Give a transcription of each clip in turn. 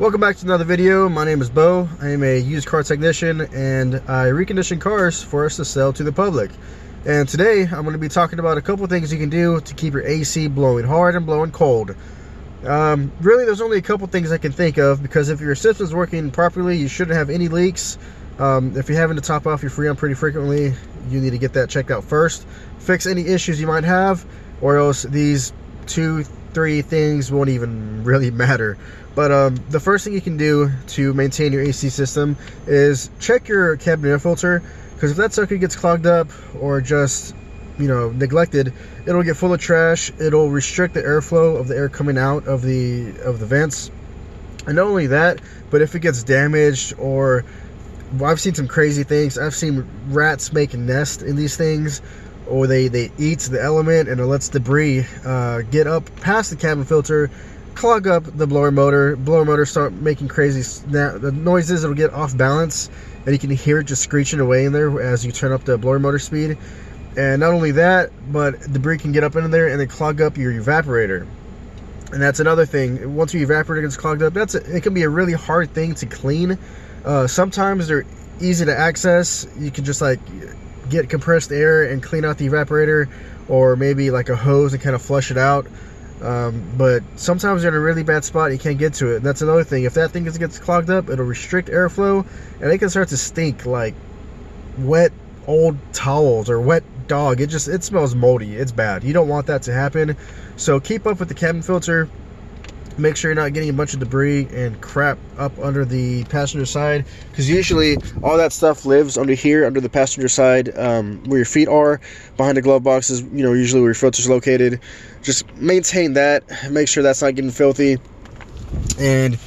Welcome back to another video. My name is Bo. I am a used car technician and I recondition cars for us to sell to the public. And today I'm going to be talking about a couple things you can do to keep your AC blowing hard and blowing cold. Really, there's only a couple things I can think of, because if your system's working properly, you shouldn't have any leaks. If you're having to top off your Freon pretty frequently, you need to get that checked out first. Fix any issues you might have, or else these 2-3 things won't even really matter. But the first thing you can do to maintain your AC system is check your cabin air filter, because if that sucker gets clogged up or just, neglected, it'll get full of trash. It'll restrict the airflow of the air coming out of the vents. And not only that, but if it gets damaged, or I've seen some crazy things. I've seen rats make a nest in these things, or they eat the element and it lets debris get up past the cabin filter, clog up the blower motor start making crazy the noises. It'll get off balance and you can hear it just screeching away in there as you turn up the blower motor speed. And not only that, but debris can get up into there and then clog up your evaporator. And that's another thing. Once your evaporator gets clogged up, it can be a really hard thing to clean. Sometimes they're easy to access. You can just get compressed air and clean out the evaporator, or maybe like a hose and kind of flush it out. But sometimes you're in a really bad spot, you can't get to it. And that's another thing. If that thing gets clogged up, it'll restrict airflow and it can start to stink like wet old towels or wet dog. It smells moldy. It's bad. You don't want that to happen. So keep up with the cabin filter. Make sure you're not getting a bunch of debris and crap up under the passenger side, because usually all that stuff lives under here, under the passenger side, where your feet are, behind the glove boxes, usually where your filter's located. Just maintain that. Make sure that's not getting filthy. And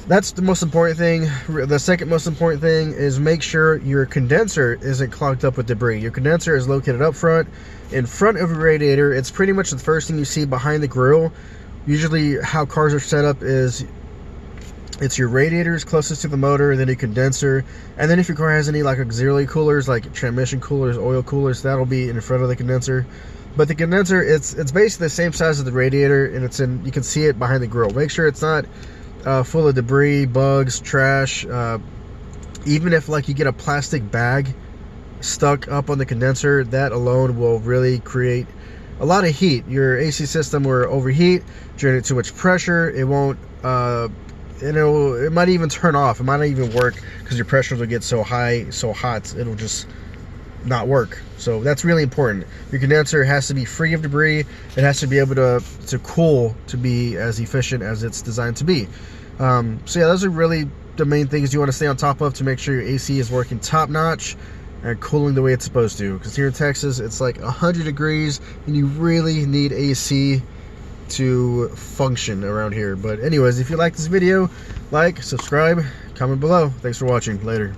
that's the most important thing. The second most important thing is make sure your condenser isn't clogged up with debris. Your condenser is located up front, in front of your radiator. It's pretty much the first thing you see behind the grill. Usually how cars are set up is it's your radiators closest to the motor, then your condenser, and then if your car has any auxiliary coolers, like transmission coolers, oil coolers, that'll be in front of the condenser. But the condenser, it's basically the same size as the radiator, and you can see it behind the grill. Make sure it's not full of debris, bugs, trash. Even if you get a plastic bag stuck up on the condenser, that alone will really create a lot of heat. Your AC system will overheat, generate too much pressure. It won't, it might even turn off. It might not even work, because your pressures will get so high, so hot, it'll just not work. So that's really important. Your condenser has to be free of debris. It has to be able to cool to be as efficient as it's designed to be. So yeah, those are really the main things you want to stay on top of to make sure your AC is working top notch and cooling the way it's supposed to. Because here in Texas, it's like 100 degrees and you really need AC to function around here. But anyways, if you like this video, like, subscribe, comment below. Thanks for watching. Later.